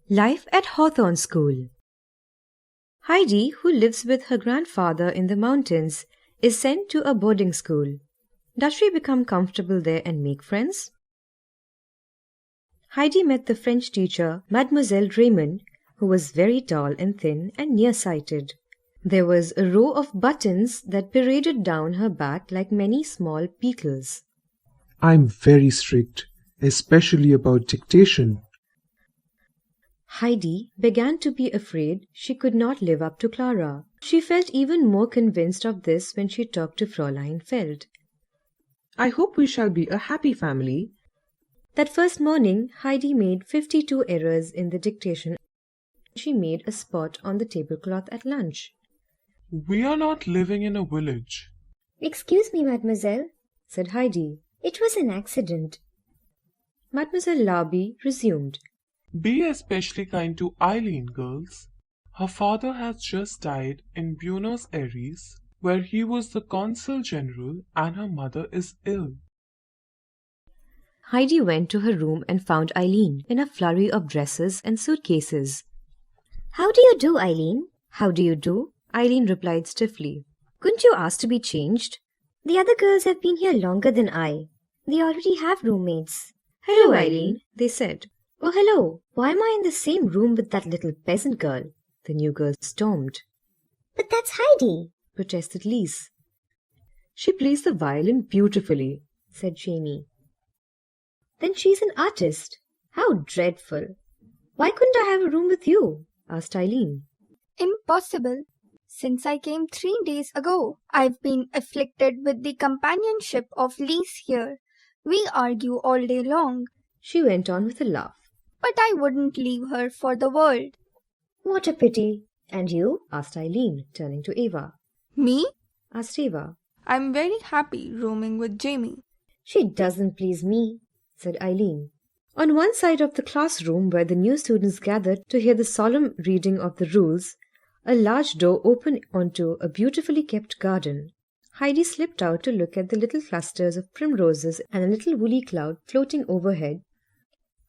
Life at Hawthorn School. Heidi, who lives with her grandfather in the mountains, is sent to a boarding school. Does she become comfortable there and make friends? Heidi met the French teacher, Mademoiselle Raymond, who was very tall and thin and nearsighted. There was a row of buttons that paraded down her back like many small beetles. I'm very strict, especially about dictation. Heidi began to be afraid she could not live up to Clara. She felt even more convinced of this when she talked to Fräulein Feld. I hope we shall be a happy family. That first morning, Heidi made 52 errors in the dictation. She made a spot on the tablecloth at lunch. We are not living in a village. Excuse me, mademoiselle, said Heidi. It was an accident. Mademoiselle Larby resumed. Be especially kind to Eileen, girls. Her father has just died in Buenos Aires, where he was the consul general, and her mother is ill. Heidi went to her room and found Eileen in a flurry of dresses and suitcases. How do you do, Eileen? How do you do? Eileen replied stiffly. Couldn't you ask to be changed? The other girls have been here longer than I. They already have roommates. Hello, Eileen, they said. Oh, hello. Why am I in the same room with that little peasant girl? The new girl stormed. But that's Heidi, protested Lise. She plays the violin beautifully, said Jamie. Then she's an artist. How dreadful. Why couldn't I have a room with you? Asked Eileen. Impossible. Since I came 3 days ago, I've been afflicted with the companionship of Lise here. We argue all day long. She went on with a laugh. But I wouldn't leave her for the world. What a pity. And you? Asked Eileen, turning to Eva. Me? Asked Eva. I'm very happy rooming with Jamie. She doesn't please me, said Eileen. On one side of the classroom where the new students gathered to hear the solemn reading of the rules, a large door opened onto a beautifully kept garden. Heidi slipped out to look at the little clusters of primroses and a little woolly cloud floating overhead.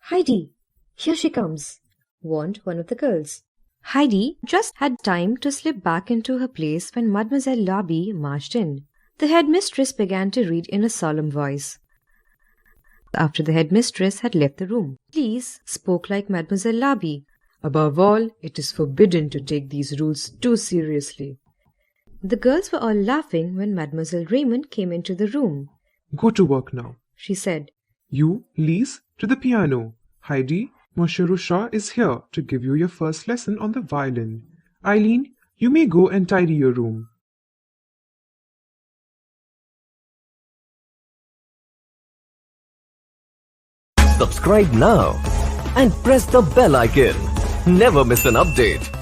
Heidi, here she comes, warned one of the girls. Heidi just had time to slip back into her place when Mademoiselle Larby marched in. The headmistress began to read in a solemn voice. After the headmistress had left the room, Lise spoke like Mademoiselle Larby. Above all, it is forbidden to take these rules too seriously. The girls were all laughing when Mademoiselle Raymond came into the room. Go to work now, she said. You, Lise, to the piano. Heidi, Monsieur Rouchard is here to give you your first lesson on the violin. Eileen, you may go and tidy your room. Subscribe now and press the bell icon. Never miss an update.